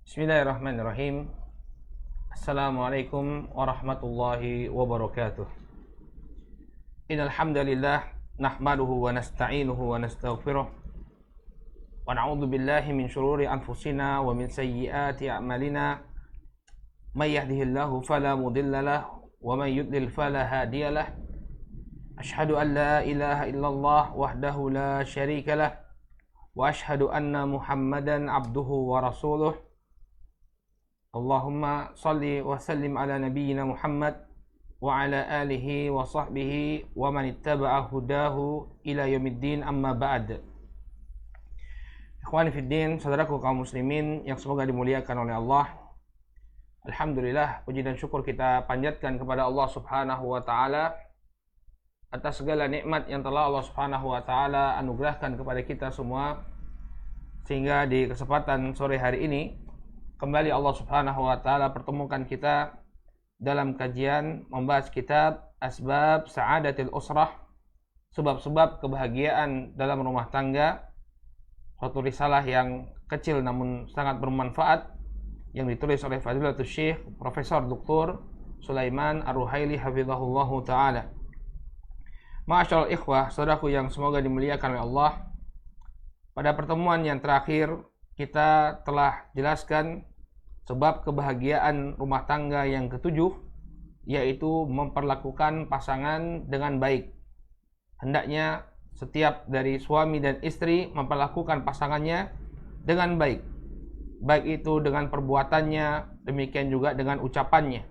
Bismillahirrahmanirrahim. Assalamualaikum warahmatullahi wabarakatuh. Innal hamdalillah nahmaduhu wa nasta'inuhu wa nastaghfiruh wa na'udzu billahi min shururi anfusina wa min sayyiati a'malina. May yahdihillahu fala mudilla lahu wa may yudlil fala hadiya lahu. Asyhadu an la ilaha illallah wahdahu la syarika lahu wa asyhadu anna Muhammadan abduhu wa rasuluh. Allahumma salli wa sallim ala nabiyyina Muhammad wa ala alihi wa sahbihi wa man ittaba'a hudahu ila yaumiddin, amma ba'd. Ikhwani fiddin, saudaraku kaum muslimin yang semoga dimuliakan oleh Allah. Alhamdulillah, puji dan syukur kita panjatkan kepada Allah Subhanahu wa taala atas segala nikmat yang telah Allah Subhanahu wa taala anugerahkan kepada kita semua, sehingga di kesempatan sore hari ini kembali Allah Subhanahu wa taala pertemukan kita dalam kajian membahas kitab Asbab Sa'adatil Usrah, sebab-sebab kebahagiaan dalam rumah tangga. Suatu risalah yang kecil namun sangat bermanfaat yang ditulis oleh Fadilatul Syekh Profesor Dr. Sulaiman Ar-Ruhaili hafizahullahu taala. Ma'asyiral ikhwah, saudaraku yang semoga dimuliakan oleh Allah. Pada pertemuan yang terakhir kita telah jelaskan sebab kebahagiaan rumah tangga yang ketujuh, yaitu memperlakukan pasangan dengan baik. Hendaknya setiap dari suami dan istri memperlakukan pasangannya dengan baik. Baik itu dengan perbuatannya, demikian juga dengan ucapannya.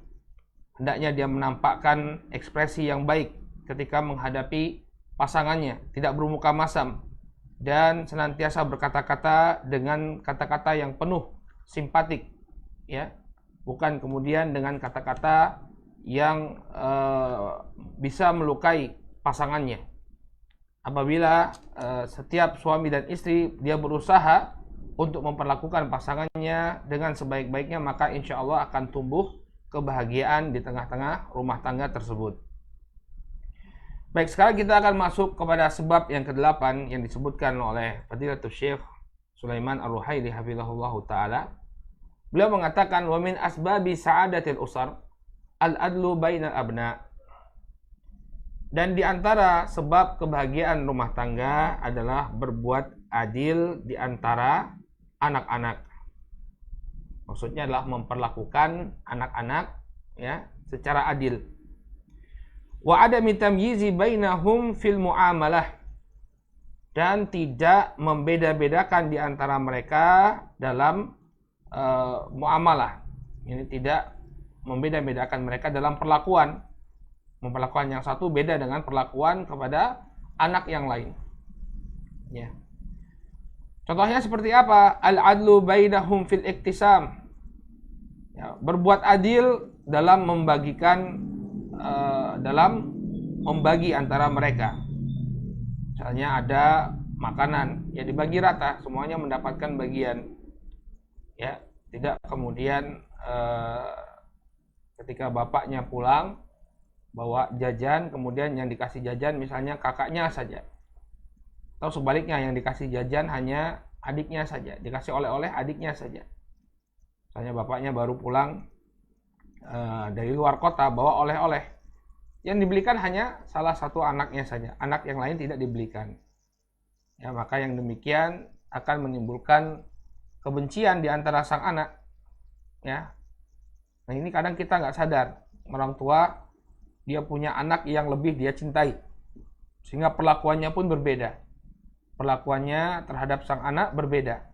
Hendaknya dia menampakkan ekspresi yang baik ketika menghadapi pasangannya, tidak bermuka masam, dan senantiasa berkata-kata dengan kata-kata yang penuh simpatik, ya, bukan kemudian dengan kata-kata yang bisa melukai pasangannya. Apabila setiap suami dan istri dia berusaha untuk memperlakukan pasangannya dengan sebaik-baiknya, maka insya Allah akan tumbuh kebahagiaan di tengah-tengah rumah tangga tersebut. Baik, sekarang kita akan masuk kepada sebab yang ke-8 yang disebutkan oleh Fadilatul Syekh Sulaiman Ar-Ruhaili hafizahullahu taala. Beliau mengatakan, wa min asbabi sa'adatil usar al-adlu bainal abna. Dan di antara sebab kebahagiaan rumah tangga adalah berbuat adil di antara anak-anak. Maksudnya adalah memperlakukan anak-anak, ya, secara adil. Wa adami tamyizi bainahum fil muamalah, dan tidak membeda-bedakan di antara mereka dalam muamalah. Ini tidak membeda-bedakan mereka dalam perlakuan. Memperlakukan yang satu beda dengan perlakuan kepada anak yang lain. Ya. Contohnya seperti apa? Al-adlu bainahum fil iktisam. Ya, berbuat adil dalam membagikan, dalam membagi antara mereka. Misalnya ada makanan, ya dibagi rata, semuanya mendapatkan bagian. Ya, tidak kemudian ketika bapaknya pulang bawa jajan, kemudian yang dikasih jajan misalnya kakaknya saja. Atau sebaliknya, yang dikasih jajan hanya adiknya saja, dikasih oleh-oleh adiknya saja. Misalnya bapaknya baru pulang dari luar kota bawa oleh-oleh, yang dibelikan hanya salah satu anaknya saja, anak yang lain tidak dibelikan. Ya, maka yang demikian akan menimbulkan kebencian di antara sang anak. Ya, nah ini kadang kita nggak sadar, orang tua dia punya anak yang lebih dia cintai, sehingga perlakuannya pun berbeda. Perlakuannya terhadap sang anak berbeda.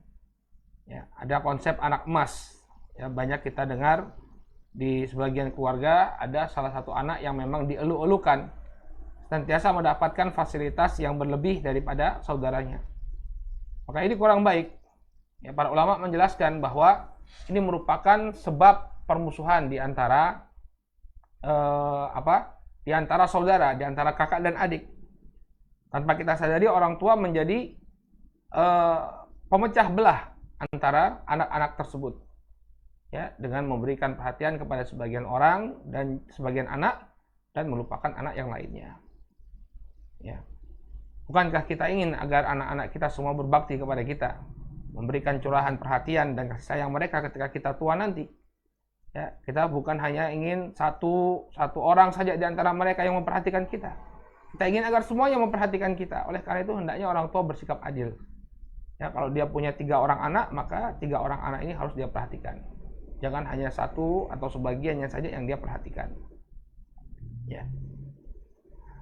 Ya, ada konsep anak emas. Ya, banyak kita dengar di sebagian keluarga ada salah satu anak yang memang dielu-elukan, senantiasa mendapatkan fasilitas yang berlebih daripada saudaranya. Maka ini kurang baik. Ya, para ulama menjelaskan bahwa ini merupakan sebab permusuhan di antara di antara saudara, di antara kakak dan adik. Tanpa kita sadari, orang tua menjadi pemecah belah antara anak-anak tersebut. Ya, dengan memberikan perhatian kepada sebagian orang dan sebagian anak dan melupakan anak yang lainnya. Ya. Bukankah kita ingin agar anak-anak kita semua berbakti kepada kita? memberikan curahan perhatian dan kasih sayang mereka ketika kita tua nanti. Ya, kita bukan hanya ingin satu orang saja di antara mereka yang memperhatikan kita. Kita ingin agar semuanya memperhatikan kita. Oleh karena itu hendaknya orang tua bersikap adil. Ya, kalau dia punya 3 orang anak, maka 3 orang anak ini harus dia perhatikan. Jangan hanya satu atau sebagiannya saja yang dia perhatikan. Ya.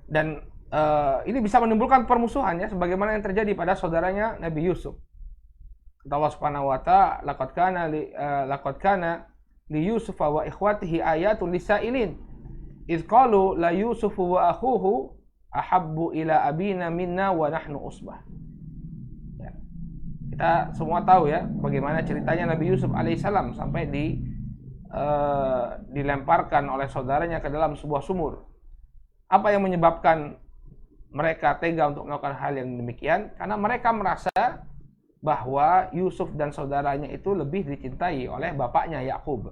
Dan ini bisa menimbulkan permusuhan ya, sebagaimana yang terjadi pada saudaranya Nabi Yusuf. Kata Allah Subhanahu wa ta'ala, laqad kana li Yusuf wa ikhwatihi ayatul lisailin. Idz qalu la Yusuf wa akhuhu ahabbu ila abina minna wa nahnu usbah. Ya. Kita semua tahu ya bagaimana ceritanya Nabi Yusuf alaihissalam sampai dilemparkan oleh saudaranya ke dalam sebuah sumur. Apa yang menyebabkan mereka tega untuk melakukan hal yang demikian? Karena mereka merasa bahwa Yusuf dan saudaranya itu lebih dicintai oleh bapaknya Yakub.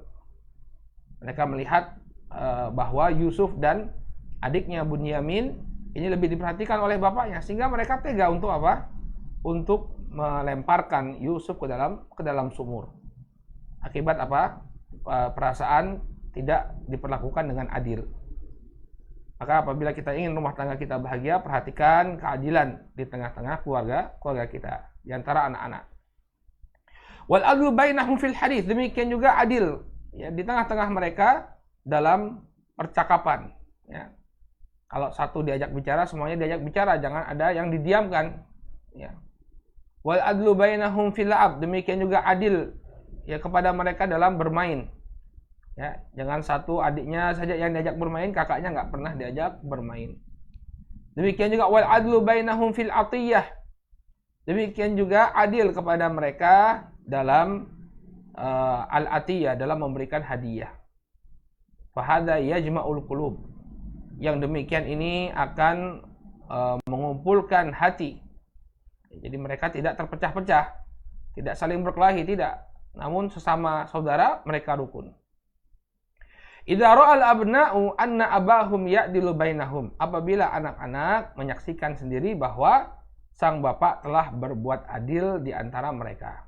Mereka melihat bahwa Yusuf dan adiknya Bunyamin ini lebih diperhatikan oleh bapaknya, sehingga mereka tega untuk apa? Untuk melemparkan Yusuf ke dalam sumur. Akibat apa? Perasaan tidak diperlakukan dengan adil. Maka apabila kita ingin rumah tangga kita bahagia, perhatikan keadilan di tengah-tengah keluarga kita, di antara anak-anak. Wal adlu bainahum fil hadits, demikian juga adil ya di tengah-tengah mereka dalam percakapan ya. Kalau satu diajak bicara, semuanya diajak bicara, jangan ada yang didiamkan ya. Wal adlu bainahum fil la'ab, demikian juga adil ya kepada mereka dalam bermain. Ya, jangan satu adiknya saja yang diajak bermain, kakaknya nggak pernah diajak bermain. Demikian juga wal adlu bainahum fil atiyah. Demikian juga adil kepada mereka dalam al-atiyah, dalam memberikan hadiah. Fahada yajma'ul qulub. Yang demikian ini akan mengumpulkan hati. Jadi mereka tidak terpecah-pecah, tidak saling berkelahi, tidak. Namun sesama saudara mereka rukun. Idza ra'al abna'u anna abahum ya'dilu bainahum. Apabila anak-anak menyaksikan sendiri bahwa sang bapak telah berbuat adil di antara mereka.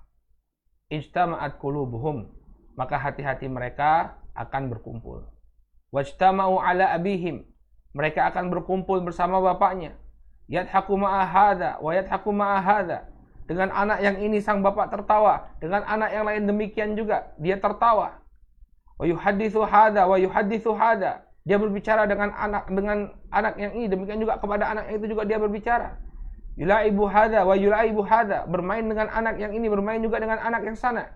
Ijtama'at qulubuhum. Maka hati-hati mereka akan berkumpul. Wajtama'u ala abihim. Mereka akan berkumpul bersama bapaknya. Yadhaku ma'a hadha wa yadhaku ma'a hadha. Dengan anak yang ini sang bapak tertawa, dengan anak yang lain demikian juga dia tertawa. Wa yuhadditsu hadza wa yuhadditsu hadza. Dia berbicara dengan anak yang ini, demikian juga kepada anak yang itu juga dia berbicara. Yulaibu hadza wa yulaibu hadza. Bermain dengan anak yang ini, bermain juga dengan anak yang sana.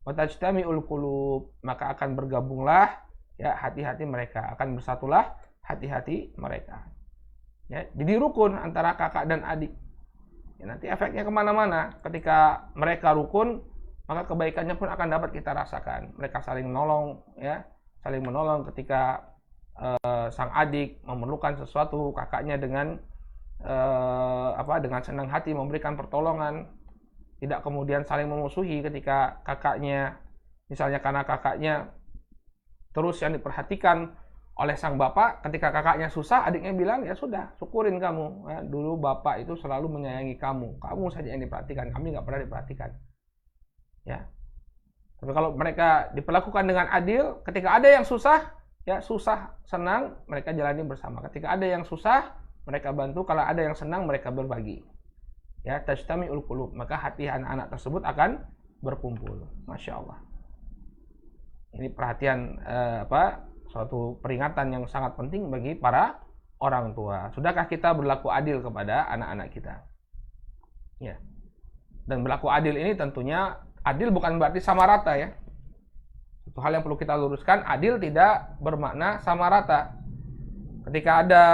Wa tajtami'ul qulub, maka akan bergabunglah ya hati-hati mereka, akan bersatulah hati-hati mereka. Ya, jadi rukun antara kakak dan adik. Ya, nanti efeknya kemana-mana. Ketika mereka rukun, maka kebaikannya pun akan dapat kita rasakan. Mereka saling menolong, ya, saling menolong ketika sang adik memerlukan sesuatu, kakaknya dengan senang hati memberikan pertolongan. Tidak kemudian saling memusuhi ketika kakaknya, misalnya karena kakaknya terus yang diperhatikan oleh sang bapak, ketika kakaknya susah, adiknya bilang, ya sudah, syukurin kamu. Ya, dulu bapak itu selalu menyayangi kamu saja yang diperhatikan, kami nggak pernah diperhatikan. Ya, tapi kalau mereka diperlakukan dengan adil, ketika ada yang susah, ya susah senang mereka jalani bersama. Ketika ada yang susah, mereka bantu. Kalau ada yang senang, mereka berbagi. Ya, tajtami'ul qulub, maka hati anak-anak tersebut akan berkumpul. Masya Allah. Ini perhatian suatu peringatan yang sangat penting bagi para orang tua. Sudahkah kita berlaku adil kepada anak-anak kita? Ya. Dan berlaku adil ini tentunya adil bukan berarti sama rata ya. Satu hal yang perlu kita luruskan, adil tidak bermakna sama rata. Ketika ada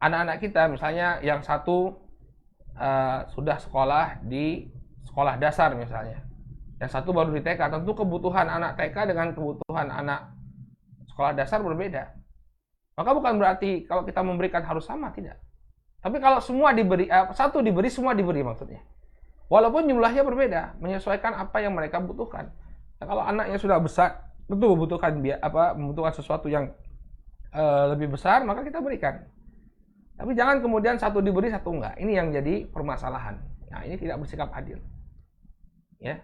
anak-anak kita, misalnya yang satu sudah sekolah di sekolah dasar misalnya, yang satu baru di TK, tentu kebutuhan anak TK dengan kebutuhan anak sekolah dasar berbeda. Maka bukan berarti kalau kita memberikan harus sama, tidak. Tapi kalau semua diberi, satu diberi, semua diberi maksudnya. Walaupun jumlahnya berbeda, menyesuaikan apa yang mereka butuhkan. Nah, kalau anaknya sudah besar, tentu membutuhkan sesuatu yang lebih besar, maka kita berikan. Tapi jangan kemudian satu diberi, satu enggak. Ini yang jadi permasalahan. Nah, ini tidak bersikap adil. Ya.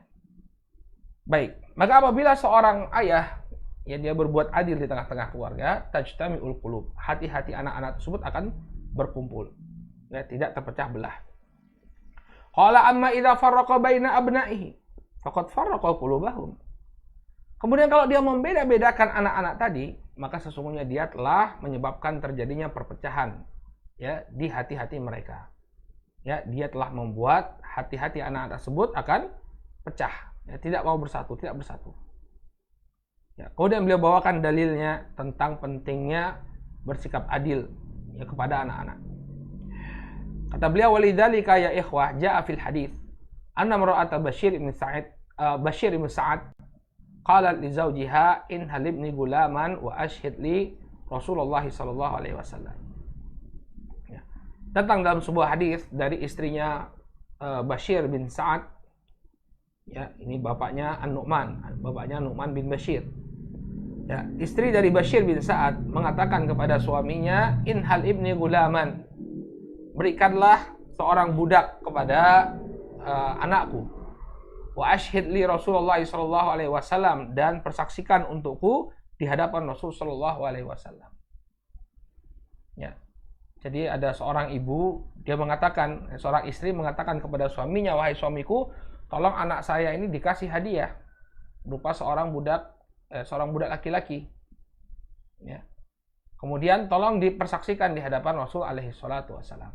Baik, maka apabila seorang ayah ya dia berbuat adil di tengah-tengah keluarga, tajtami'ul qulub, hati-hati anak-anak tersebut akan berkumpul. Ya, tidak terpecah belah. Qala amma idza farraqa baina abna'ihi faqad farraqa qulubahum. Kemudian kalau dia membeda-bedakan anak-anak tadi, maka sesungguhnya dia telah menyebabkan terjadinya perpecahan ya di hati-hati mereka. Ya, dia telah membuat hati-hati anak-anak tersebut akan pecah. Ya, tidak mau bersatu, tidak bersatu. Ya, kemudian beliau bawakan dalilnya tentang pentingnya bersikap adil ya, kepada anak-anak. Kata beliau, walidzalika ya ikhwah jaa fil hadits anna mar'ata Bashir bin Sa'ad qalat li zawjiha in halibni gulaman wa ashhid li Rasulullah sallallahu alaihi wasallam. Ya. Datang dalam sebuah hadis dari istrinya Bashir bin Sa'ad. Ya, ini bapaknya An-Nu'man, bapaknya Nu'man bin Bashir. Ya, istri dari Bashir bin Sa'ad mengatakan kepada suaminya, "In hal ibni gulaman." Berikanlah seorang budak kepada anakku. Wa ashhid li Rasulullah sallallahu alaihi wasallam, dan persaksikan untukku di hadapan Rasul sallallahu alaihi wasallam. Ya. Jadi ada seorang ibu, dia mengatakan, seorang istri mengatakan kepada suaminya, "Wahai suamiku, tolong anak saya ini dikasih hadiah berupa seorang budak laki-laki. Ya. Kemudian tolong dipersaksikan di hadapan Rasul alaihi salatu wasalam."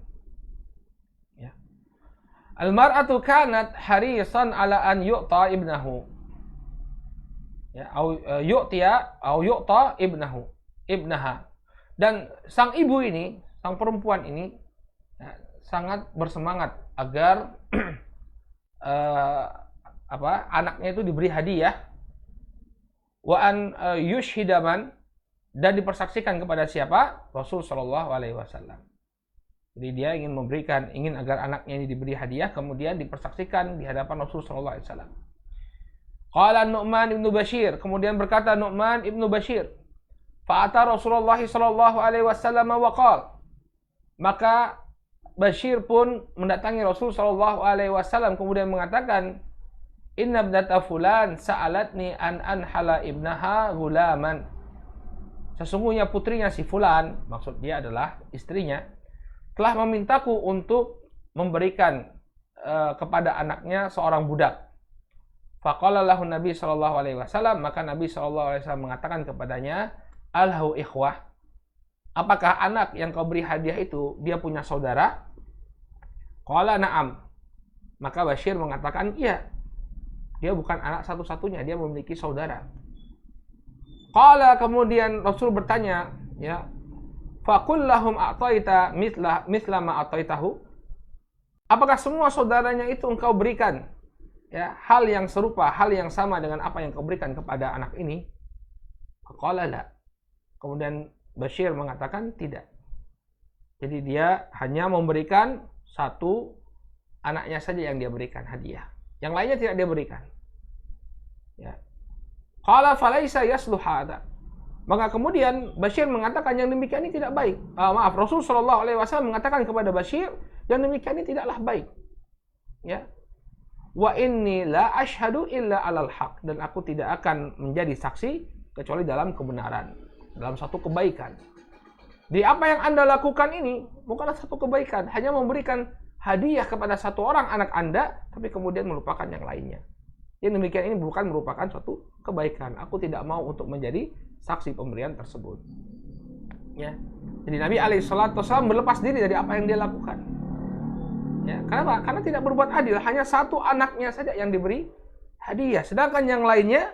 Ya. Al-mar'atu kanat harisan ala an yu'ta ibnahu. Ya, yu'ta ibnaha. Dan sang ibu ini, sang perempuan ini ya, sangat bersemangat agar anaknya itu diberi hadiah wa an yushhidaman, dan dipersaksikan kepada siapa? Rasul sallallahu alaihi wasallam. Jadi dia ingin agar anaknya ini diberi hadiah kemudian dipersaksikan di hadapan Rasul sallallahu alaihi wasallam. Qala Nu'man ibnu Bashir, kemudian berkata Nu'man ibnu Bashir, fa'ata Rasulullah sallallahu alaihi wasallam wa qala, maka Bashir pun mendatangi Rasul sallallahu alaihi wasallam kemudian mengatakan, "Inna ibnata fulan sa'alatni an anhala ibnaha gulaman." Sesungguhnya putrinya si fulan, maksud dia adalah istrinya, telah memintaku untuk memberikan kepada anaknya seorang budak. Faqala lahu Nabi sallallahu alaihi wasallam, maka Nabi sallallahu alaihi wasallam mengatakan kepadanya, "Alhu ikhwah." Apakah anak yang kau beri hadiah itu dia punya saudara? Qala na'am. Maka Bashir mengatakan, iya. Dia bukan anak satu-satunya, dia memiliki saudara. Qala, kemudian Rasul bertanya, ya, faqul lahum a'taita mithla ma a'taitahu. Apakah semua saudaranya itu engkau berikan ya hal yang serupa, hal yang sama dengan apa yang kau berikan kepada anak ini? Qala la. Kemudian Bashir mengatakan tidak. Jadi dia hanya memberikan satu anaknya saja yang dia berikan hadiah. Yang lainnya tidak dia berikan. Ya. Qala falaisa yasluh hadza. Maka kemudian Bashir mengatakan yang demikian ini tidak baik. Rasul sallallahu alaihi wasallam mengatakan kepada Bashir yang demikian ini tidaklah baik. Ya. Wa inni la ashhadu illa 'alal haq, dan aku tidak akan menjadi saksi kecuali dalam kebenaran, dalam satu kebaikan. Di apa yang Anda lakukan ini bukanlah satu kebaikan, hanya memberikan hadiah kepada satu orang anak Anda, tapi kemudian melupakan yang lainnya. Yang demikian ini bukan merupakan suatu kebaikan. Aku tidak mau untuk menjadi saksi pemberian tersebut. Ya. Jadi Nabi alaihissalatu wassalam berlepas diri dari apa yang dia lakukan. Ya, kenapa? Karena tidak berbuat adil, hanya satu anaknya saja yang diberi hadiah, sedangkan yang lainnya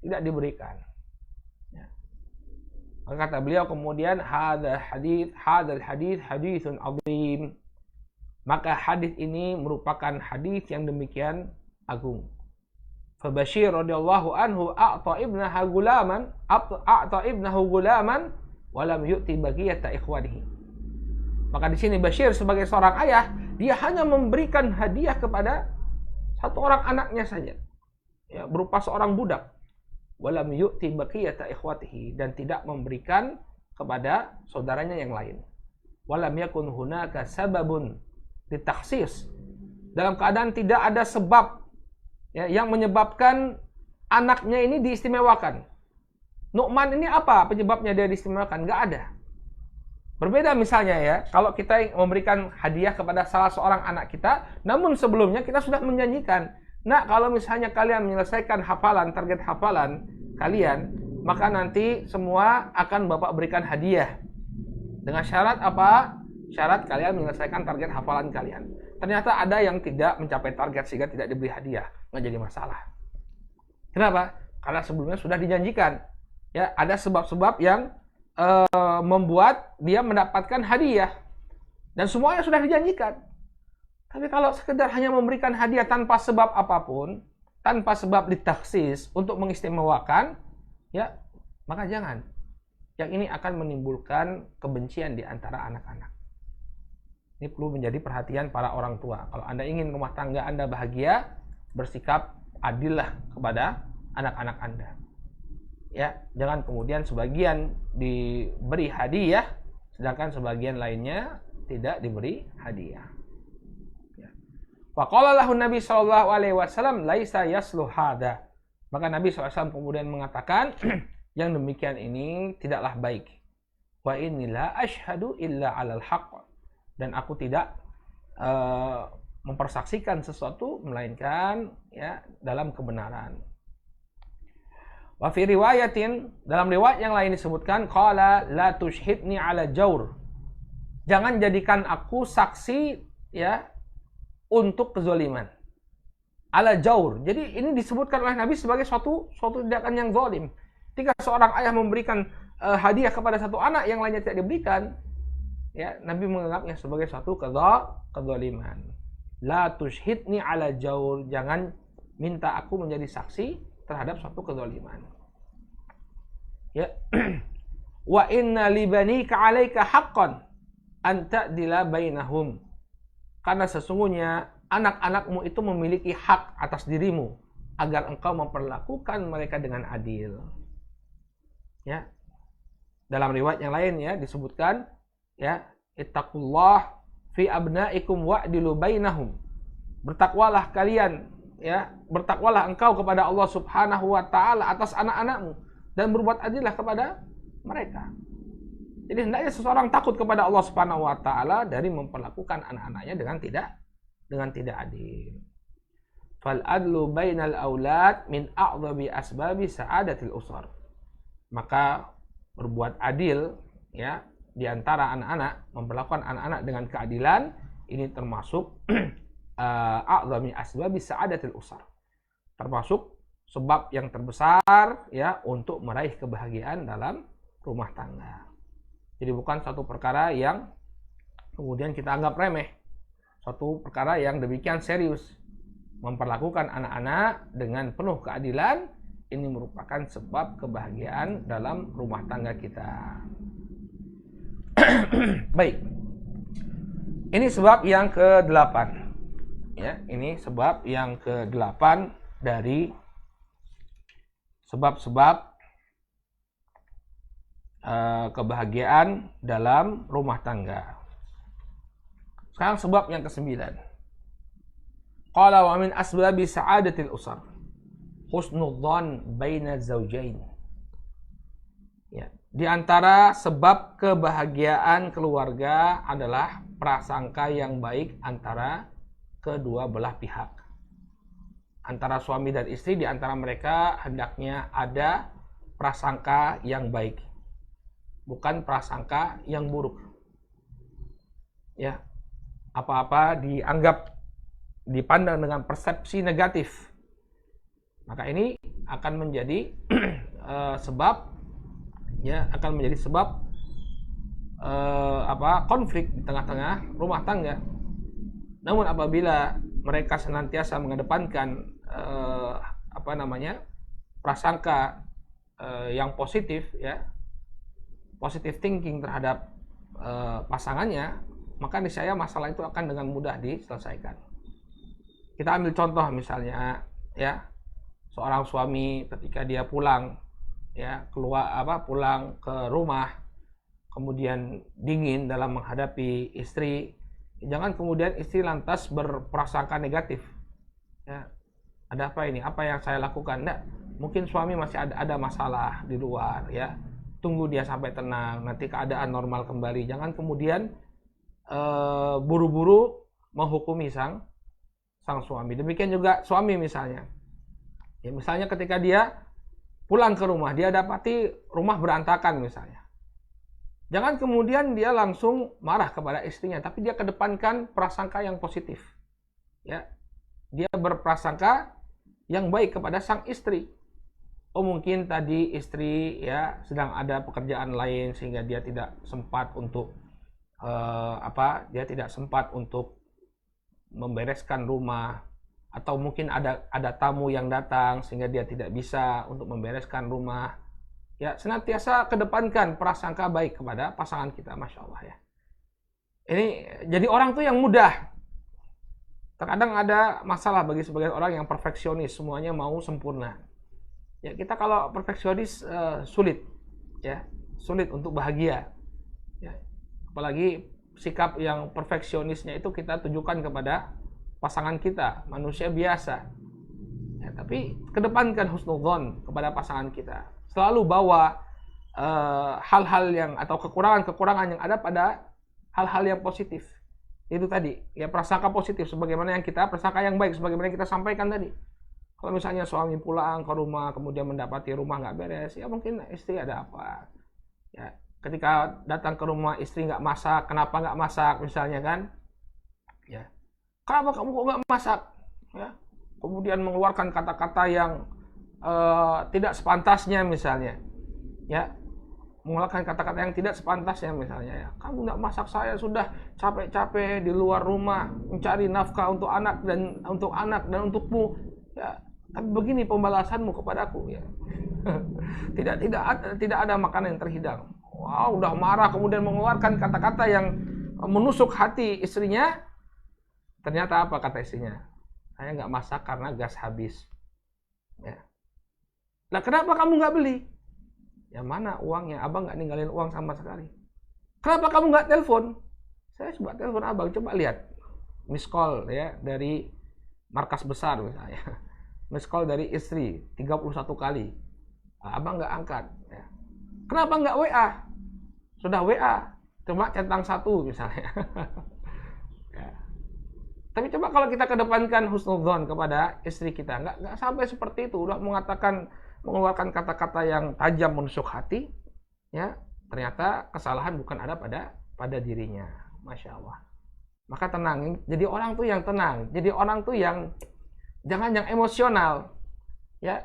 tidak diberikan. Maka kata beliau kemudian hadal hadits haditsun azim. Maka hadis ini merupakan hadis yang demikian agung. Fa Bashir radhiyallahu anhu a'ta ibnahu gulaman wa lam yu'ti baqiyata ikhwanihi. Maka di sini Bashir sebagai seorang ayah, dia hanya memberikan hadiah kepada satu orang anaknya saja. Ya, berupa seorang budak. Walam yu'ti baqiyata ikhwatihi, dan tidak memberikan kepada saudaranya yang lain. Walam yakun hunaka sababun litakhsis, dalam keadaan tidak ada sebab ya, yang menyebabkan anaknya ini diistimewakan. Nu'man ini apa penyebabnya dia diistimewakan? Nggak ada. Berbeda misalnya ya, kalau kita memberikan hadiah kepada salah seorang anak kita, namun sebelumnya kita sudah menjanjikan, nah kalau misalnya kalian menyelesaikan hafalan, target hafalan kalian, maka nanti semua akan Bapak berikan hadiah. Dengan syarat apa? Syarat kalian menyelesaikan target hafalan kalian. Ternyata ada yang tidak mencapai target sehingga tidak diberi hadiah, nggak jadi masalah. Kenapa? Karena sebelumnya sudah dijanjikan. Ya, ada sebab-sebab yang membuat dia mendapatkan hadiah dan semuanya sudah dijanjikan. Tapi kalau sekedar hanya memberikan hadiah tanpa sebab apapun, tanpa sebab ditaksis untuk mengistimewakan, ya maka jangan. Yang ini akan menimbulkan kebencian di antara anak-anak. Ini perlu menjadi perhatian para orang tua. Kalau Anda ingin rumah tangga Anda bahagia, bersikap adillah kepada anak-anak Anda. Ya, jangan kemudian sebagian diberi hadiah sedangkan sebagian lainnya tidak diberi hadiah. Ya. Faqala lahu Nabi sallallahu alaihi wasallam laisa yasluh hada. Maka Nabi SAW kemudian mengatakan yang demikian ini tidaklah baik. Wa innila asyhadu illa 'alal haqq. Dan aku tidak mempersaksikan sesuatu melainkan ya dalam kebenaran. Wa fi riwayatin, dalam riwayat yang lain disebutkan qala la tushhidni ala jaur. Jangan jadikan aku saksi ya untuk kezaliman. Ala jaur. Jadi ini disebutkan oleh Nabi sebagai suatu tindakan yang zalim. Ketika seorang ayah memberikan hadiah kepada satu anak yang lainnya tidak diberikan, ya Nabi menganggapnya sebagai suatu kezaliman. La tushhidni ala jaur. Jangan minta aku menjadi saksi terhadap suatu kezaliman. Ya. Wa inna li banika 'alaika haqqan an ta'dila bainahum. Karena sesungguhnya anak-anakmu itu memiliki hak atas dirimu agar engkau memperlakukan mereka dengan adil. Ya. Dalam riwayat yang lain ya disebutkan ya, ittaqullah fi abnaikum wa'dilu bainahum. Bertakwalah kalian ya, bertakwalah engkau kepada Allah Subhanahu wa taala atas anak-anakmu dan berbuat adillah kepada mereka. Jadi hendaknya seseorang takut kepada Allah Subhanahu wa taala dari memperlakukan anak-anaknya dengan tidak adil. Fal adlu bainal aulad min a'dhabi asbabi sa'adatil usar. Maka berbuat adil ya di antara anak-anak, memperlakukan anak-anak dengan keadilan ini termasuk a'dhami asbabi sa'adatil usar. Termasuk sebab yang terbesar ya untuk meraih kebahagiaan dalam rumah tangga. Jadi bukan satu perkara yang kemudian kita anggap remeh. Suatu perkara yang demikian serius. Memperlakukan anak-anak dengan penuh keadilan ini merupakan sebab kebahagiaan dalam rumah tangga kita. Baik. Ini sebab yang ke-8. Ya, ini sebab yang ke-8 dari sebab-sebab kebahagiaan dalam rumah tangga. Sekarang sebab yang ke-9. Qala wa min asbabi sa'adatil usar husnudzan baina zawjain. Ya, di antara sebab kebahagiaan keluarga adalah prasangka yang baik antara kedua belah pihak. Antara suami dan istri, di antara mereka hendaknya ada prasangka yang baik, bukan prasangka yang buruk. Ya, apa-apa dipandang dengan persepsi negatif, maka ini akan menjadi sebab konflik di tengah-tengah rumah tangga. Namun apabila mereka senantiasa mengedepankan prasangka yang positif ya, positive thinking terhadap pasangannya, maka niscaya masalah itu akan dengan mudah diselesaikan. Kita ambil contoh misalnya ya, seorang suami ketika dia pulang ya, pulang ke rumah kemudian dingin dalam menghadapi istri, jangan kemudian istri lantas berprasangka negatif ya. Ada apa ini? Apa yang saya lakukan? Nggak. Mungkin suami masih ada masalah di luar, ya. Tunggu dia sampai tenang, nanti keadaan normal kembali. Jangan kemudian buru-buru menghukumi sang suami. Demikian juga suami misalnya. Ya, misalnya ketika dia pulang ke rumah, dia dapati rumah berantakan misalnya. Jangan kemudian dia langsung marah kepada istrinya, tapi dia kedepankan prasangka yang positif. Ya. Dia berprasangka yang baik kepada sang istri. Oh, mungkin tadi istri ya sedang ada pekerjaan lain sehingga dia tidak sempat untuk dia tidak sempat untuk membereskan rumah, atau mungkin ada tamu yang datang sehingga dia tidak bisa untuk membereskan rumah. Ya, senantiasa kedepankan prasangka baik kepada pasangan kita, Masya Allah ya. Ini jadi orang tuh yang mudah. Terkadang ada masalah bagi sebagian orang yang perfeksionis, semuanya mau sempurna. Ya, kita kalau perfeksionis sulit, ya, sulit untuk bahagia. Ya. Apalagi sikap yang perfeksionisnya itu kita tujukan kepada pasangan kita, manusia biasa. Ya, tapi kedepankan husnudzon kepada pasangan kita. Selalu bawa hal-hal yang atau kekurangan-kekurangan yang ada pada hal-hal yang positif. Itu tadi, ya, prasangka positif sebagaimana yang kita, prasangka yang baik sebagaimana yang kita sampaikan tadi. Kalau misalnya suami pulang ke rumah kemudian mendapati rumah nggak beres, ya mungkin istri ada apa. Ya, ketika datang ke rumah istri nggak masak, kenapa nggak masak misalnya kan? Ya, kenapa kamu kok nggak masak? Ya, kemudian mengeluarkan kata-kata yang tidak sepantasnya misalnya. Ya, mengeluarkan kata-kata yang tidak sepantasnya misalnya, ya, kamu nggak masak, saya sudah capek-capek di luar rumah mencari nafkah untuk anak dan untukmu, ya, tapi begini pembalasanmu kepadaku, ya. tidak ada makanan yang terhidang. Wow, udah marah kemudian mengeluarkan kata-kata yang menusuk hati istrinya. Ternyata apa kata istrinya? Saya nggak masak karena gas habis. Ya. Nah, kenapa kamu nggak beli? Ya, mana uangnya? Abang nggak ninggalin uang sama sekali. Kenapa kamu nggak telepon? Saya coba telepon abang, coba lihat miss call ya dari markas besar misalnya. Miss call dari istri 31 kali. Nah, abang nggak angkat. Ya. Kenapa nggak WA? Sudah WA, cuma centang satu misalnya. Ya. Tapi coba kalau kita kedepankan husnudzon kepada istri kita, nggak sampai seperti itu, udah mengeluarkan kata-kata yang tajam menusuk hati, ya, ternyata kesalahan bukan ada pada dirinya. Masya Allah. Maka tenang, jadi orang tuh yang tenang, jadi orang tuh yang jangan yang emosional, ya,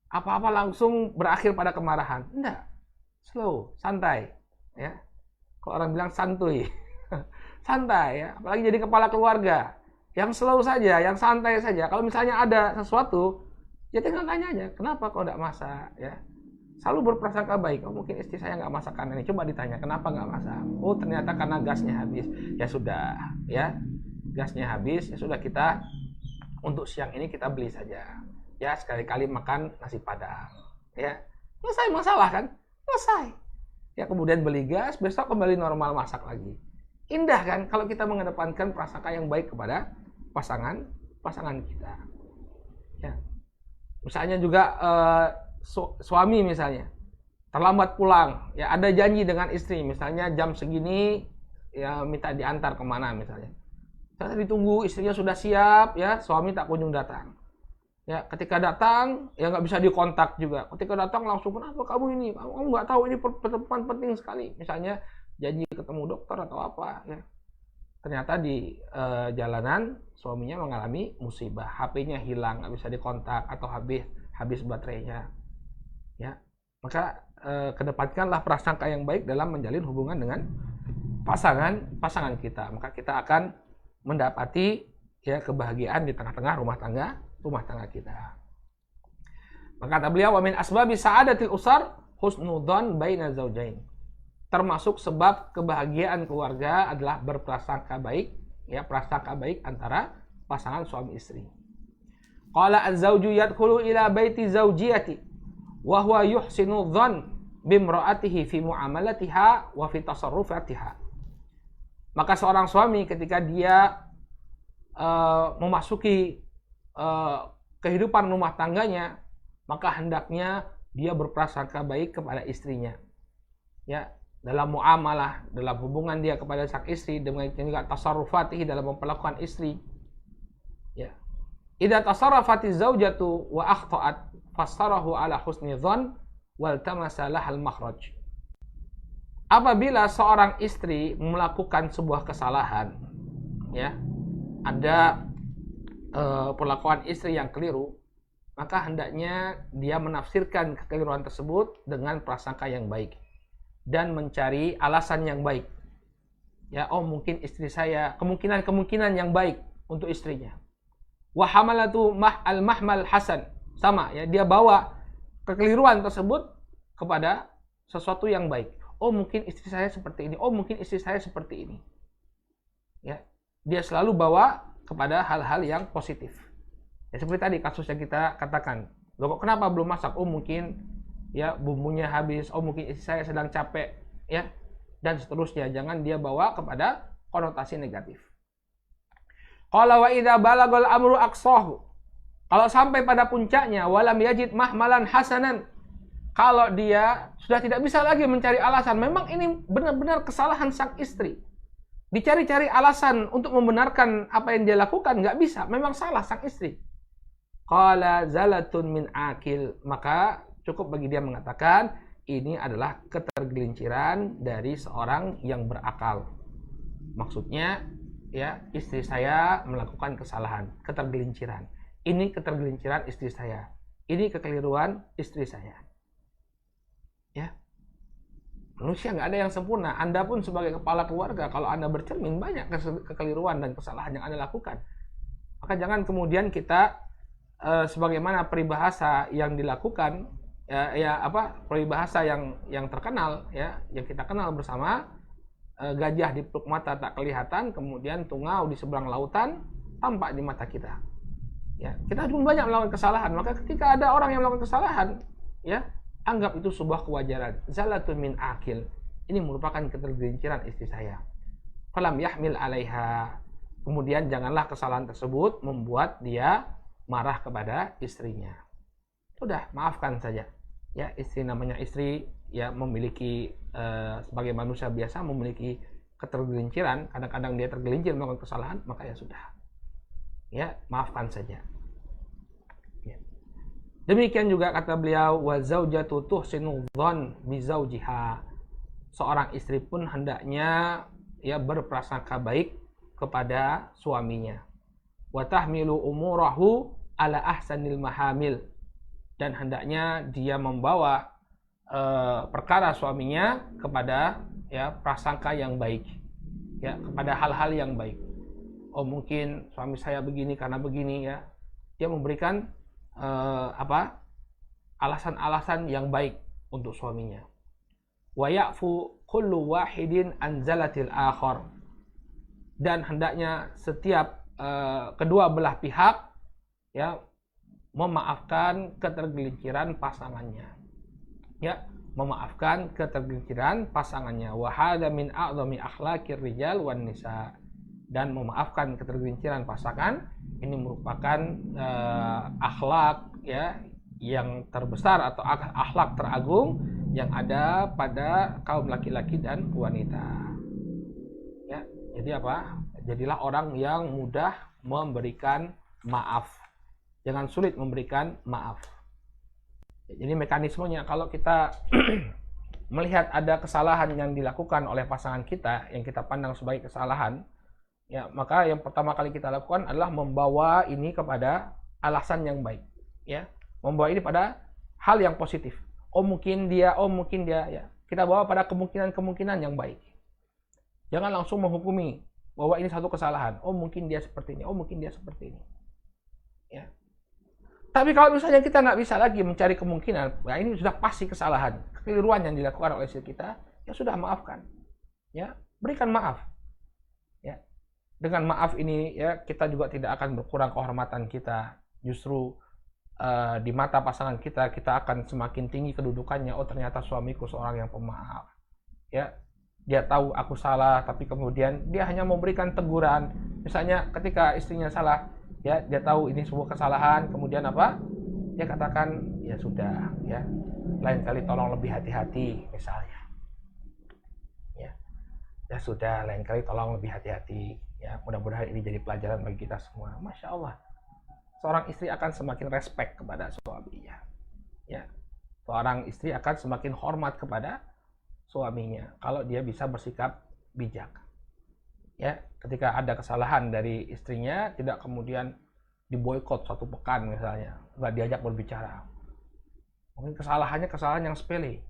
apa-apa langsung berakhir pada kemarahan. Enggak, slow, santai, ya. Kalau orang bilang santuy, santai, ya. Apalagi jadi kepala keluarga, yang slow saja, yang santai saja. Kalau misalnya ada sesuatu, ya tinggal tanya aja, kenapa kau tidak masak, ya. Selalu berprasangka baik. Oh, mungkin istri saya nggak masak karena ini. Coba ditanya, kenapa nggak masak? Oh, ternyata karena gasnya habis. Ya sudah, ya, gasnya habis. Ya sudah, kita untuk siang ini kita beli saja. Ya, sekali-kali makan nasi padang. Ya, selesai masalah kan? Selesai. Ya, kemudian beli gas, besok kembali normal masak lagi. Indah kan kalau kita mengedepankan prasangka yang baik kepada pasangan kita. Ya. Misalnya juga suami misalnya terlambat pulang, ya, ada janji dengan istri misalnya jam segini ya minta diantar kemana misalnya. Ternyata ditunggu istrinya sudah siap, ya, suami tak kunjung datang. Ya, ketika datang ya nggak bisa dikontak juga. Ketika datang langsung, kenapa kamu ini? Kamu nggak tahu ini pertemuan penting sekali. Misalnya janji ketemu dokter atau apa, ya. Ternyata di jalanan suaminya mengalami musibah, HP-nya hilang, nggak bisa dikontak atau habis baterainya. Ya, maka kedepankanlah prasangka yang baik dalam menjalin hubungan dengan pasangan kita. Maka kita akan mendapati, ya, kebahagiaan di tengah-tengah rumah tangga kita. Maka kata beliau, wa min asbabi sa'adatil usar husnudzon baina zaujain. Termasuk sebab kebahagiaan keluarga adalah berprasangka baik, ya, prasangka baik antara pasangan suami istri. Qala az-zawju yadkhulu ila baiti zawjiyati wa huwa yuhsinu dzan bimra'atihi fi muamalatiha wa fi tasarrufatiha. Maka seorang suami ketika dia memasuki kehidupan rumah tangganya, maka hendaknya dia berprasangka baik kepada istrinya. Ya, dalam muamalah, dalam hubungan dia kepada sang istri, demikian juga tasarrufatihi dalam memperlakukan istri. Ya. Idza tasarrafatiz zaujatu wa akhta'at fassarahu ala husni dzan wal tamasa lahal makhraj. Apabila seorang istri melakukan sebuah kesalahan, ya, ada perlakuan istri yang keliru, maka hendaknya dia menafsirkan kekeliruan tersebut dengan prasangka yang baik dan mencari alasan yang baik. Ya, oh mungkin istri saya, kemungkinan yang baik untuk istrinya. Wa hamalatu al-mahmal hasan, sama ya, dia bawa kekeliruan tersebut kepada sesuatu yang baik. Oh mungkin istri saya seperti ini, oh mungkin istri saya seperti ini. Ya, dia selalu bawa kepada hal-hal yang positif. Ya, seperti tadi kasus yang kita katakan, loh kok kenapa belum masak? Oh mungkin ya bumbunya habis, oh mungkin istri saya sedang capek, ya, dan seterusnya. Jangan dia bawa kepada konotasi negatif. Qala wa idza balagal amru aqsahu. Kalau sampai pada puncaknya, walam yajid mahmalan hasanan, kalau dia sudah tidak bisa lagi mencari alasan, memang ini benar-benar kesalahan sang istri, dicari-cari alasan untuk membenarkan apa yang dia lakukan, nggak bisa, memang salah sang istri. Qala zalatun min akil, maka cukup bagi dia mengatakan ini adalah ketergelinciran dari seorang yang berakal. Maksudnya, ya, istri saya melakukan kesalahan, ketergelinciran. Ini ketergelinciran istri saya. Ini kekeliruan istri saya. Ya. Manusia nggak ada yang sempurna. Anda pun sebagai kepala keluarga, kalau Anda bercermin banyak kekeliruan dan kesalahan yang Anda lakukan. Maka jangan kemudian kita sebagaimana peribahasa yang dilakukan, peribahasa yang terkenal, ya, yang kita kenal bersama, gajah di peluk mata tak kelihatan, kemudian tungau di seberang lautan tampak di mata kita. Ya, kita pun banyak melakukan kesalahan. Maka ketika ada orang yang melakukan kesalahan, ya, anggap itu sebuah kewajaran. Zalatun min akil. Ini merupakan ketergelinciran istri saya. Falam yahmil alaiha. Kemudian janganlah kesalahan tersebut membuat dia marah kepada istrinya. Sudah, maafkan saja. Ya, istri namanya istri, ya, memiliki sebagai manusia biasa memiliki ketergelinciran. Kadang-kadang dia tergelincir melakukan kesalahan, maka ya sudah. Ya, maafkan saja. Ya. Demikian juga kata beliau, wa zaujatu tuhsinu dzan bi zaujiha. Seorang istri pun hendaknya ya berprasangka baik kepada suaminya. Wa tahmilu umurahu ala ahsanil mahamil, dan hendaknya dia membawa perkara suaminya kepada ya prasangka yang baik, ya, kepada hal-hal yang baik. Oh mungkin suami saya begini karena begini, ya, dia memberikan alasan-alasan yang baik untuk suaminya. Wa ya'fu kullu wahidin an zalatil akhar, dan hendaknya setiap kedua belah pihak, ya, memaafkan ketergelinciran pasangannya, ya, memaafkan ketergelinciran pasangannya. Wa hadza min a'zami akhlaqir rijal wan nisa, dan memaafkan ketergelinciran pasangan ini merupakan akhlak, ya, yang terbesar atau akhlak teragung yang ada pada kaum laki-laki dan wanita. Ya, jadi apa? Jadilah orang yang mudah memberikan maaf. Jangan sulit memberikan maaf. Jadi mekanismenya, kalau kita melihat ada kesalahan yang dilakukan oleh pasangan kita yang kita pandang sebagai kesalahan, ya, maka yang pertama kali kita lakukan adalah membawa ini kepada alasan yang baik, ya, membawa ini pada hal yang positif. Oh mungkin dia, ya, kita bawa pada kemungkinan yang baik. Jangan langsung menghukumi bahwa ini satu kesalahan. Oh mungkin dia seperti ini, oh mungkin dia seperti ini, ya. Tapi kalau misalnya kita nggak bisa lagi mencari kemungkinan, nah ini sudah pasti kesalahan, kekeliruan yang dilakukan oleh istri kita, ya sudah, maafkan, ya, berikan maaf, ya. Dengan maaf ini, ya, kita juga tidak akan berkurang kehormatan kita. Justru di mata pasangan kita akan semakin tinggi kedudukannya. Oh ternyata suamiku seorang yang pemaaf, ya. Dia tahu aku salah, tapi kemudian dia hanya memberikan teguran. Misalnya ketika istrinya salah, ya dia tahu ini sebuah kesalahan, kemudian apa? Dia katakan ya sudah, ya lain kali tolong lebih hati-hati misalnya. Ya sudah, lain kali tolong lebih hati-hati. Ya, mudah-mudahan ini jadi pelajaran bagi kita semua. Masya Allah, seorang istri akan semakin respect kepada suaminya. Ya, seorang istri akan semakin hormat kepada suaminya kalau dia bisa bersikap bijak. Ya, ketika ada kesalahan dari istrinya, tidak kemudian diboikot 1 pekan misalnya, nggak diajak berbicara. Mungkin kesalahannya kesalahan yang sepele,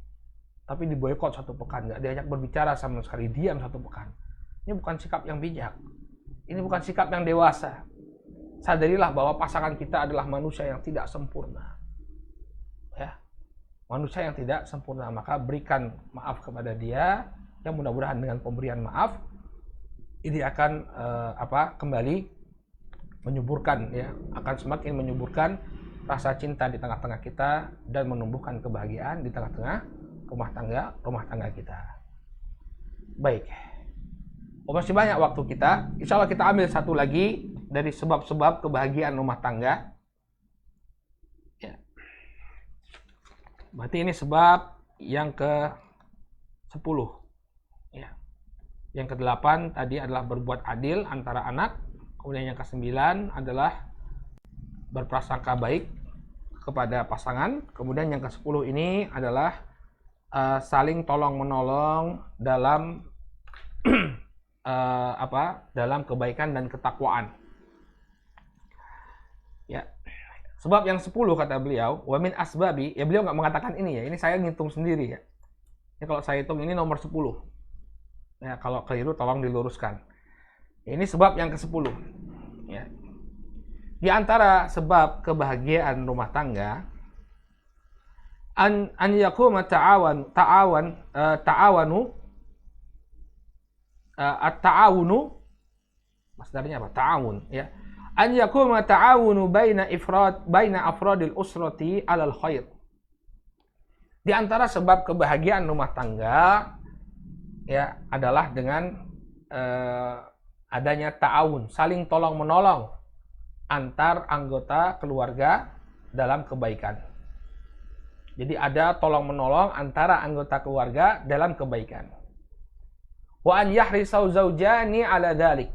tapi diboikot 1 pekan, nggak diajak berbicara sama sekali, diam 1 pekan. Ini bukan sikap yang bijak. Ini bukan sikap yang dewasa. Sadarilah bahwa pasangan kita adalah manusia yang tidak sempurna. Ya, manusia yang tidak sempurna, maka berikan maaf kepada dia. Yang mudah-mudahan dengan pemberian maaf ini akan kembali menyuburkan, ya, akan semakin menyuburkan rasa cinta di tengah-tengah kita dan menumbuhkan kebahagiaan di tengah-tengah rumah tangga kita. Baik, masih banyak waktu kita. Insya Allah kita ambil satu lagi dari sebab-sebab kebahagiaan rumah tangga. Ya. Berarti ini sebab yang ke-10. Ya. Yang ke-8 tadi adalah berbuat adil antara anak. Kemudian yang ke-9 adalah berprasangka baik kepada pasangan. Kemudian yang ke-10 ini adalah saling tolong menolong dalam dalam kebaikan dan ketakwaan. Ya. Sebab yang 10 kata beliau, wa min asbabi, ya beliau nggak mengatakan ini ya, ini saya ngitung sendiri ya. Ini kalau saya hitung ini nomor 10. Ya, kalau keliru tolong diluruskan. Ini sebab yang ke-10. Ya. Di antara sebab kebahagiaan rumah tangga, an yakuma ta'awanu at-ta'awunu, masdarnya apa? Ta'awun, ya. An yakuma ta'awunu baina afradil usrati 'alal khair. Di antara sebab kebahagiaan rumah tangga ya adalah dengan adanya ta'awun, saling tolong menolong antar anggota keluarga dalam kebaikan. Jadi ada tolong menolong antara anggota keluarga dalam kebaikan. Wa an yahrisau zaujani ala dzalik.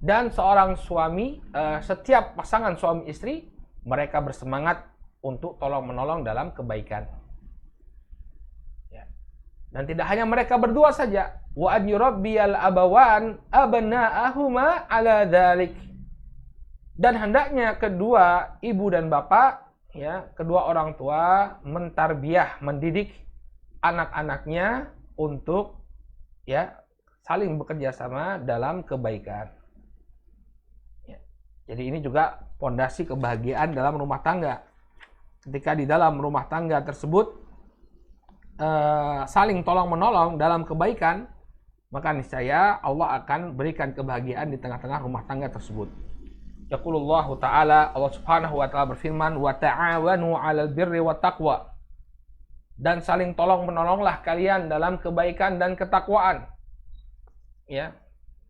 Dan seorang suami, setiap pasangan suami istri, mereka bersemangat untuk tolong menolong dalam kebaikan. Ya. Dan tidak hanya mereka berdua saja. Wa an yurabbiyal abawan abna'ahuma ala dzalik. Dan hendaknya kedua ibu dan bapak, ya, kedua orang tua mentarbiyah, mendidik anak-anaknya untuk ya saling bekerja sama dalam kebaikan. Ya. Jadi ini juga fondasi kebahagiaan dalam rumah tangga. Ketika di dalam rumah tangga tersebut saling tolong menolong dalam kebaikan, maka niscaya Allah akan berikan kebahagiaan di tengah-tengah rumah tangga tersebut. Yaqulullahu ta'ala, Allah subhanahu wa ta'ala berfirman, wa ta'awanu 'alal birri wa taqwa. Dan saling tolong menolonglah kalian dalam kebaikan dan ketakwaan. Ya.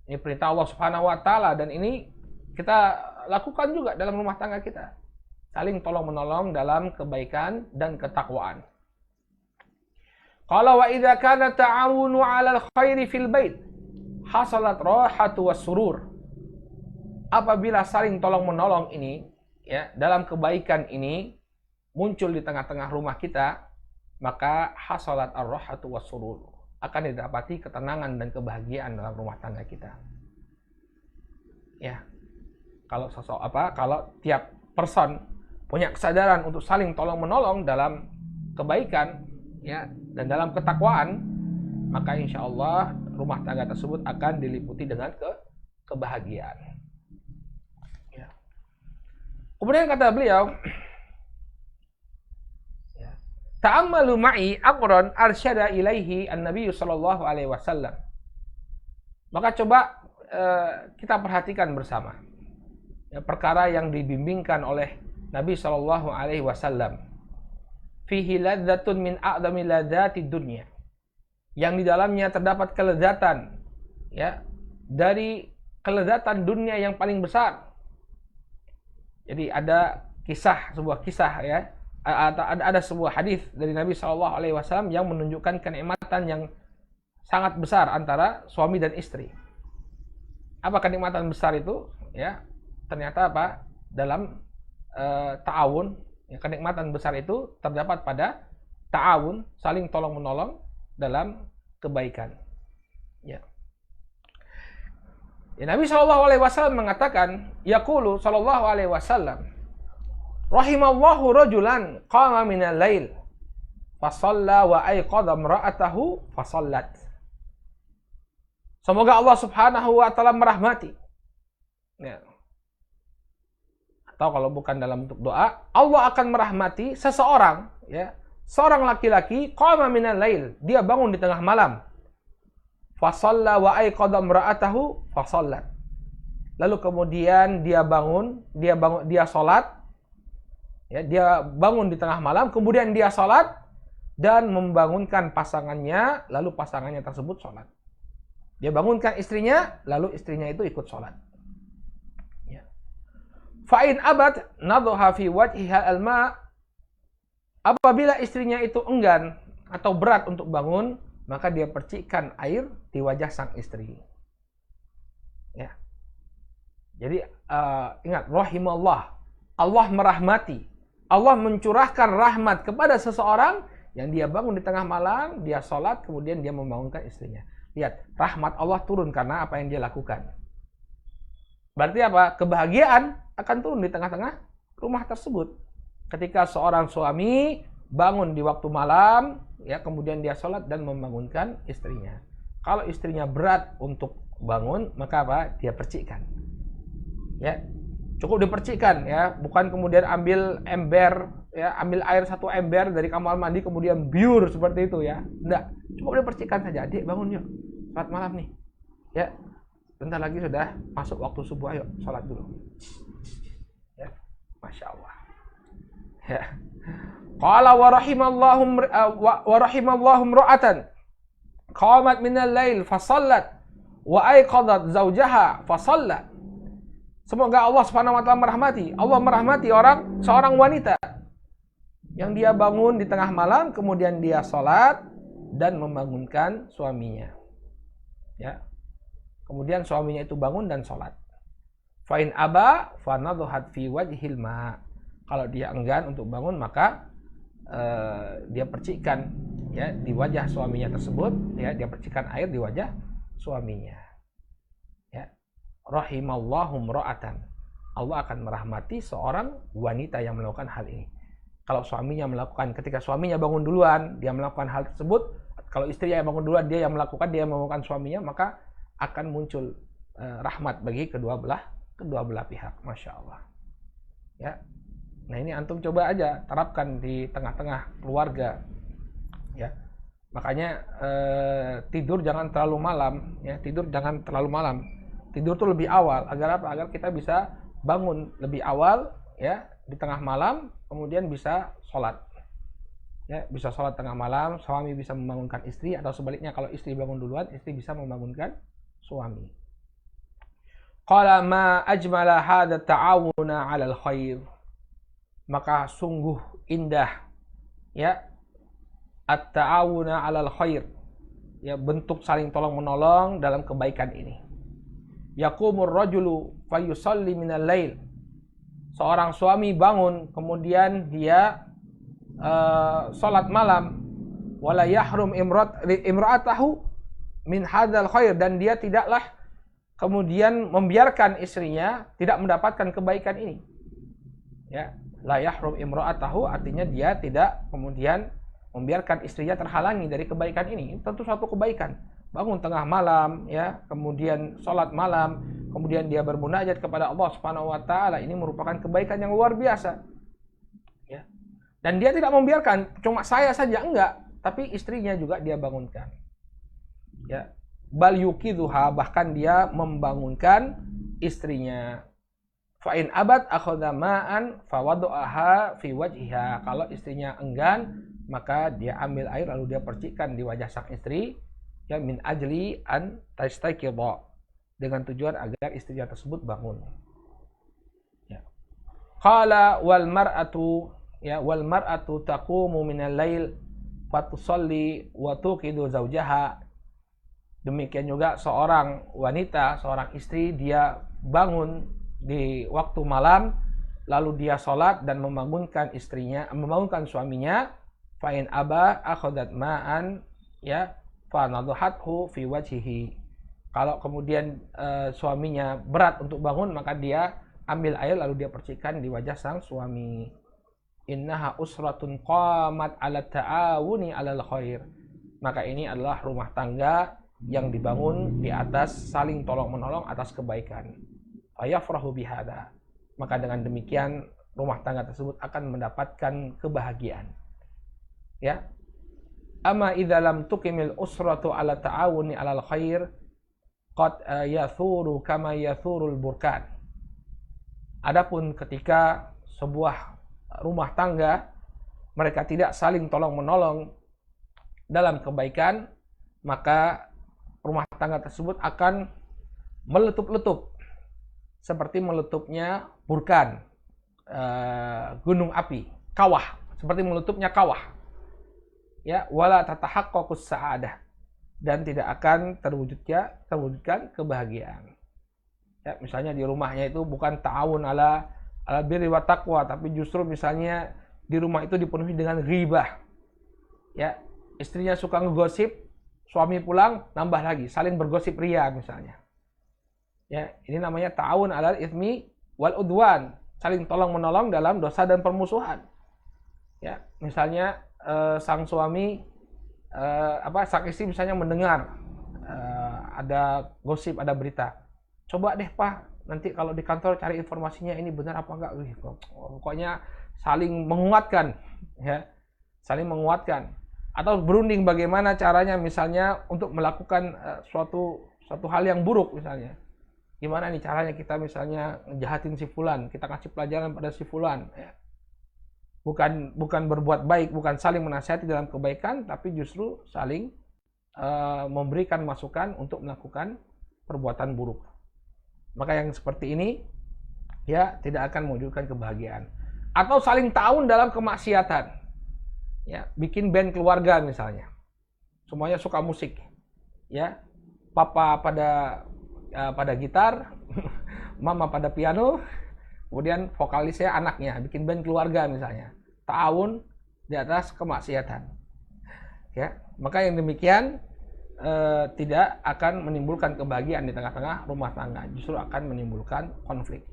Ini perintah Allah subhanahu wa ta'ala, dan ini kita lakukan juga dalam rumah tangga kita. Saling tolong menolong dalam kebaikan dan ketakwaan. Qala wa idza kana ta'awunu 'alal khairi fil bait hasalat rahatu was surur. Apabila saling tolong menolong ini, ya, dalam kebaikan ini muncul di tengah-tengah rumah kita, maka hasalat ar-rahatu was-surur, akan didapati ketenangan dan kebahagiaan dalam rumah tangga kita. Ya. Kalau kalau tiap person punya kesadaran untuk saling tolong menolong dalam kebaikan, ya, dan dalam ketakwaan, maka insya Allah rumah tangga tersebut akan diliputi dengan kebahagiaan. Kemudian kata beliau, ta'ammalu ma'i amran arsyada ilaihi an-nabiy sallallahu alaihi wasallam. Maka coba kita perhatikan bersama ya, perkara yang dibimbingkan oleh Nabi sallallahu alaihi wasallam. Fihi ladzatun min a'dami ladzatid dunya. Yang di dalamnya terdapat kelezatan, ya, dari kelezatan dunia yang paling besar. Jadi ada sebuah kisah ya, ada sebuah hadis dari Nabi Shallallahu Alaihi Wasallam yang menunjukkan kenikmatan yang sangat besar antara suami dan istri. Apa kenikmatan besar itu? Ya, ternyata apa? Dalam ta'awun, ya, kenikmatan besar itu terdapat pada ta'awun, saling tolong menolong dalam kebaikan. Ya. Ya, Nabi Shallallahu Alaihi Wasallam mengatakan, yaqulu Shallallahu Alaihi Wasallam, rahimallahu rajulan qama minal lail fasalla wa ayqadha imra'atahu fasallat. Semoga Allah Subhanahu wa taala merahmati. Ya. Atau kalau bukan dalam bentuk doa, Allah akan merahmati seseorang, ya. Seorang laki-laki qama minal lail, dia bangun di tengah malam. Fasalla wa ayqadha imra'atahu fasallat. Lalu kemudian dia salat. Ya, dia bangun di tengah malam, kemudian dia salat dan membangunkan pasangannya, lalu pasangannya tersebut salat. Dia bangunkan istrinya, lalu istrinya itu ikut salat. Ya. Fa in abad nadhaha fi wajhiha al-ma'. Apabila istrinya itu enggan atau berat untuk bangun, maka dia percikkan air di wajah sang istri. Ya. Jadi ingat, rahimallah, Allah merahmati, Allah mencurahkan rahmat kepada seseorang yang dia bangun di tengah malam, dia sholat, kemudian dia membangunkan istrinya. Lihat, rahmat Allah turun karena apa yang dia lakukan. Berarti apa? Kebahagiaan akan turun di tengah-tengah rumah tersebut. Ketika seorang suami bangun di waktu malam, ya, kemudian dia sholat dan membangunkan istrinya. Kalau istrinya berat untuk bangun, maka apa? Dia percikkan. Ya, cukup dipercikkan, ya, bukan kemudian ambil ember, ya, ambil air 1 ember dari kamar mandi kemudian biur seperti itu, ya. Enggak, cukup dipercikkan saja. Adik, bangun yuk, sholat malam nih. Ya, bentar lagi sudah masuk waktu subuh, ayo sholat dulu. Ya, Masya Allah. Ya. Qala wa rahimallahu imra'atan qamat minal lail fasallat wa ayqadat zawjaha fasallat. Semoga Allah Subhanahu wa taala merahmati. Allah merahmati seorang wanita yang dia bangun di tengah malam, kemudian dia salat dan membangunkan suaminya. Ya. Kemudian suaminya itu bangun dan salat. Fa in aba fa nadhat fi wajhil ma. Kalau dia enggan untuk bangun, maka dia percikkan, ya, di wajah suaminya tersebut, ya, dia percikkan air di wajah suaminya. Ya. Rahimallahu imra'atan. Allah akan merahmati seorang wanita yang melakukan hal ini. Kalau suaminya melakukan, ketika suaminya bangun duluan, dia melakukan hal tersebut. Kalau istrinya yang bangun duluan, dia yang melakukan, dia membangunkan suaminya, maka akan muncul rahmat bagi kedua belah pihak. Masya Allah. Ya. Nah, ini antum coba aja terapkan di tengah-tengah keluarga. Ya. Makanya tidur jangan terlalu malam, ya. Tidur jangan terlalu malam. Tidur tuh lebih awal, agar apa? Agar kita bisa bangun lebih awal, ya, di tengah malam, kemudian bisa sholat. Ya, bisa sholat tengah malam, suami bisa membangunkan istri, atau sebaliknya kalau istri bangun duluan, istri bisa membangunkan suami. Qala ma ajmala hadha ta'awuna 'alal khair. Maka sungguh indah, ya, at-ta'awuna 'alal khair, ya, bentuk saling tolong menolong dalam kebaikan ini. Yaqumur rajulu fayusalli minal lail. Seorang suami bangun, kemudian dia salat malam, wala yahrum imra'atahu min hadzal khair, dan dia tidaklah kemudian membiarkan istrinya tidak mendapatkan kebaikan ini. Ya, la yahrum imra'atahu artinya dia tidak kemudian membiarkan istrinya terhalangi dari kebaikan ini. Tentu suatu kebaikan. Bangun tengah malam, ya, kemudian sholat malam, kemudian dia bermunajat kepada Allah Subhanahu wa taala, ini merupakan kebaikan yang luar biasa. Ya. Dan dia tidak membiarkan cuma saya saja, enggak, tapi istrinya juga dia bangunkan. Ya. Bal yuqidhuha, bahkan dia membangunkan istrinya. Fa in abad akhadha ma'an fawada'aha fi wajhiha. Kalau istrinya enggan, maka dia ambil air lalu dia percikkan di wajah sang istri, ya, min ajli an tastaqidha, dengan tujuan agar istrinya tersebut bangun. Ya. Qala wal mar'atu, ya, wal mar'atu taqumu minal lail fatusalli wa tuqidu zaujaha. Demikian juga seorang wanita, seorang istri, dia bangun di waktu malam, lalu dia sholat dan membangunkan istrinya, membangunkan suaminya. Fa'in aba akhadat ma'an, ya, fa nadhathu fi wajhihi. Kalau kemudian suaminya berat untuk bangun, maka dia ambil air lalu dia percikan di wajah sang suami. Innaha usratun qamat ala ta'awuni alal khair. Maka ini adalah rumah tangga yang dibangun di atas saling tolong-menolong atas kebaikan. Fayafrahu bihada. Maka dengan demikian rumah tangga tersebut akan mendapatkan kebahagiaan. Ya. Amma idza lam tuqimil usratu ala ta'awuni alal khair qad yathuru kama yathurul burkan. Adapun ketika sebuah rumah tangga mereka tidak saling tolong-menolong dalam kebaikan, maka rumah tangga tersebut akan meletup-letup seperti meletupnya burkan, gunung api, kawah, seperti meletupnya kawah. Ya, wala tatahaqqaqus sa'adah, dan tidak akan terwujudkan kebahagiaan. Ya, misalnya di rumahnya itu bukan ta'awun ala birri wa taqwa, tapi justru misalnya di rumah itu dipenuhi dengan ghibah. Ya, istrinya suka ngegosip, suami pulang nambah lagi, saling bergosip ria misalnya. Ya, ini namanya ta'awun 'alal itsmi wal udwan, saling tolong-menolong dalam dosa dan permusuhan. Ya, misalnya sang suami sang istri misalnya mendengar ada gosip, ada berita. Coba deh, Pak, nanti kalau di kantor cari informasinya ini benar apa enggak. Pokoknya saling menguatkan, ya. Saling menguatkan. Atau berunding bagaimana caranya misalnya untuk melakukan suatu hal yang buruk misalnya. Gimana nih caranya kita misalnya ngejahatin si fulan, kita kasih pelajaran pada si fulan, ya. Bukan berbuat baik, bukan saling menasihati dalam kebaikan, tapi justru saling memberikan masukan untuk melakukan perbuatan buruk. Maka yang seperti ini ya tidak akan mewujudkan kebahagiaan. Atau saling ta'awun dalam kemaksiatan. Ya, bikin band keluarga misalnya, semuanya suka musik, ya, papa pada gitar, mama pada piano, kemudian vokalisnya anaknya, bikin band keluarga misalnya, ta'awun di atas kemaksiatan. Ya, maka yang demikian tidak akan menimbulkan kebahagiaan di tengah-tengah rumah tangga, justru akan menimbulkan konflik.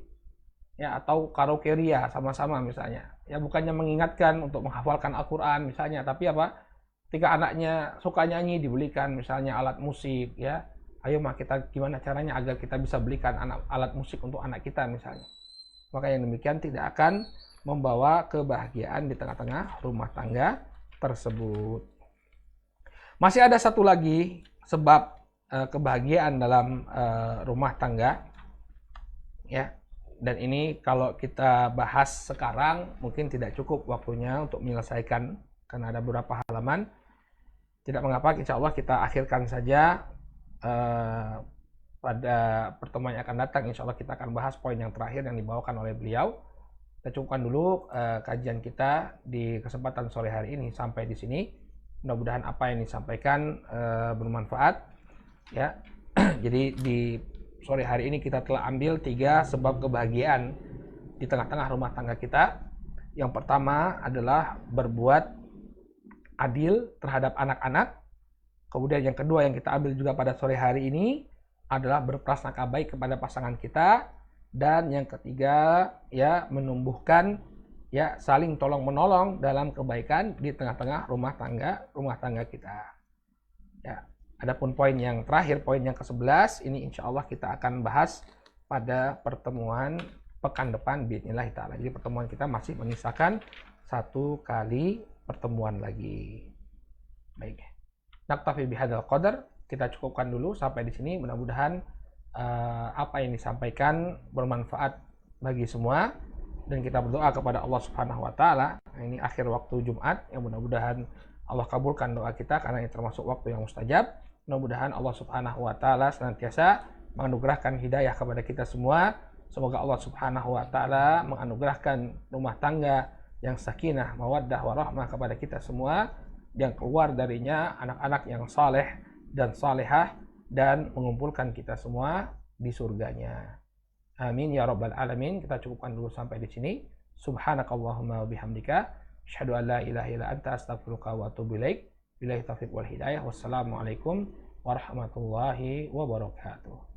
Ya, atau karaoke ria sama-sama misalnya. Ya, bukannya mengingatkan untuk menghafalkan Al-Qur'an misalnya, tapi apa? Ketika anaknya suka nyanyi dibelikan misalnya alat musik, ya. Ayo mah kita gimana caranya agar kita bisa belikan alat musik untuk anak kita misalnya. Maka yang demikian tidak akan membawa kebahagiaan di tengah-tengah rumah tangga tersebut. Masih ada satu lagi sebab kebahagiaan dalam rumah tangga. Ya. Dan ini kalau kita bahas sekarang mungkin tidak cukup waktunya untuk menyelesaikan karena ada beberapa halaman. Tidak mengapa, insya Allah kita akhirkan saja pada pertemuan yang akan datang. Insya Allah kita akan bahas poin yang terakhir yang dibawakan oleh beliau. Kita cukupkan dulu kajian kita di kesempatan sore hari ini sampai di sini. Mudah-mudahan apa yang disampaikan bermanfaat. Ya, jadi di sore hari ini kita telah ambil 3 sebab kebahagiaan di tengah-tengah rumah tangga kita. Yang pertama adalah berbuat adil terhadap anak-anak. Kemudian yang kedua yang kita ambil juga pada sore hari ini adalah berprasangka baik kepada pasangan kita. Dan yang ketiga ya menumbuhkan ya saling tolong-menolong dalam kebaikan di tengah-tengah rumah tangga kita. Ya. Adapun poin yang terakhir, poin yang ke-11, ini insya Allah kita akan bahas pada pertemuan pekan depan biidznillah ta'ala. Jadi pertemuan kita masih menyisakan 1 kali pertemuan lagi. Baik. Naktafi bihadzal qadar, kita cukupkan dulu sampai di sini. Mudah-mudahan apa yang disampaikan bermanfaat bagi semua dan kita berdoa kepada Allah Subhanahu wa taala. Ini akhir waktu Jumat, yang mudah-mudahan Allah kabulkan doa kita karena ini termasuk waktu yang mustajab. Mudah-mudahan Allah Subhanahu wa taala senantiasa menganugerahkan hidayah kepada kita semua Semoga Allah Subhanahu wa taala menganugerahkan rumah tangga yang sakinah, mawaddah, warahmah kepada kita semua, yang keluar darinya anak-anak yang saleh dan salehah, dan mengumpulkan kita semua di surganya. Amin ya rabbal alamin. Kita cukupkan dulu sampai di sini. Subhanakallahumma wa bihamdika asyhadu an la ilaha illa anta astaghfiruka wa atubu ilaik. Billahi taufiq wal hidayah. Wassalamualaikum warahmatullahi wabarakatuh.